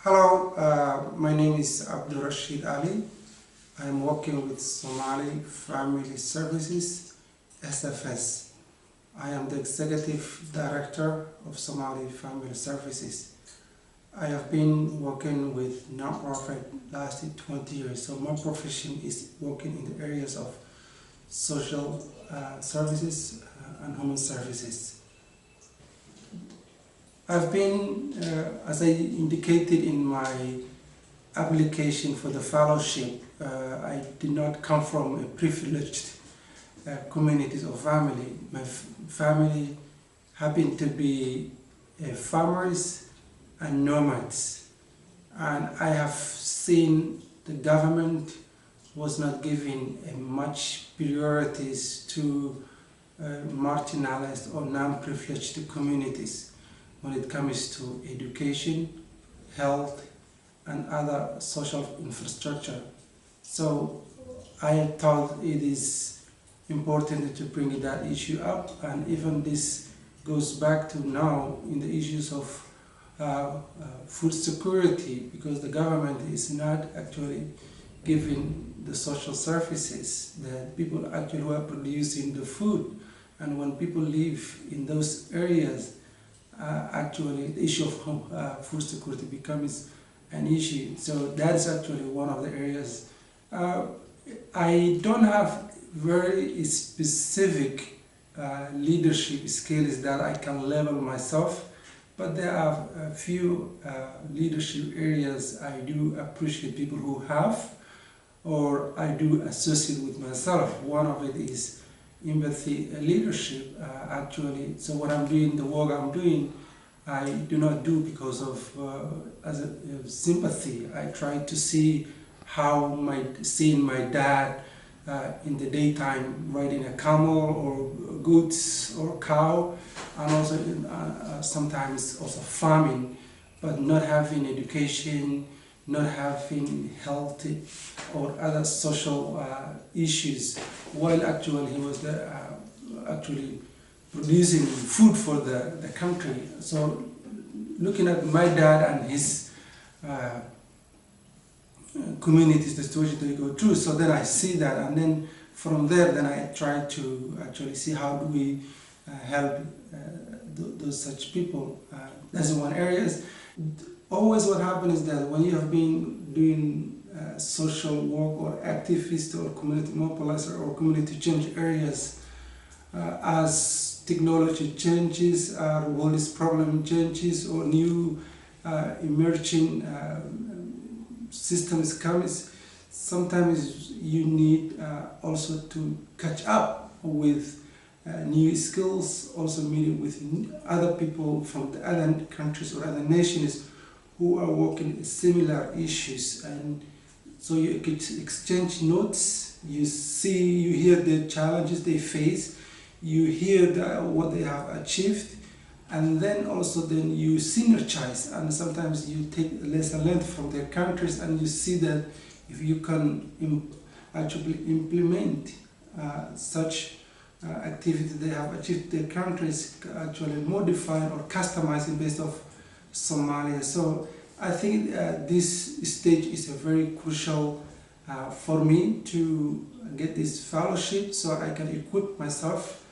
Hello, my name is Abdurashid Ali. I am working with Somali Family Services, SFS. I am the Executive Director of Somali Family Services. I have been working with non-profit last 20 years, so my profession is working in the areas of social services and human services. I've been, as I indicated in my application for the fellowship, I did not come from a privileged community or family. My family happened to be farmers and nomads, and I have seen the government was not giving much priorities to marginalized or non-privileged communities when it comes to education, health, and other social infrastructure. So I thought it is important to bring that issue up, and even this goes back to now in the issues of food security, because the government is not actually giving the social services that people actually were producing the food. And when people live in those areas, actually the issue of food security becomes an issue. So that's actually one of the areas. I don't have very specific leadership skills that I can level myself, but there are a few leadership areas I do appreciate people who have, or I do associate with myself. One of it is empathy leadership, actually. So what I'm doing, the work I'm doing, I do not do because of as a sympathy. I try to see how seeing my dad in the daytime riding a camel or goods or cow, and also sometimes also farming, but not having education, not having health or other social issues, while actually he was actually producing food for the country. So looking at my dad and his communities, the situation they go through, so then I see that, and then from there then I try to actually see how do we help those such people. That's one area. Always what happens is that when you have been doing social work or activist or community mobilizer or community change areas, as technology changes, all this problem changes, or new emerging systems comes, sometimes you need also to catch up with new skills, also meeting with other people from the other countries or other nations who are working similar issues, and so you could exchange notes. You hear the challenges they face, you hear what they have achieved, and then also then you synergize, and sometimes you take a lesson learned from their countries, and you see that if you can actually implement such activity they have achieved, their countries actually modify or customize it based off Somalia. So I think this stage is a very crucial for me to get this fellowship, so I can equip myself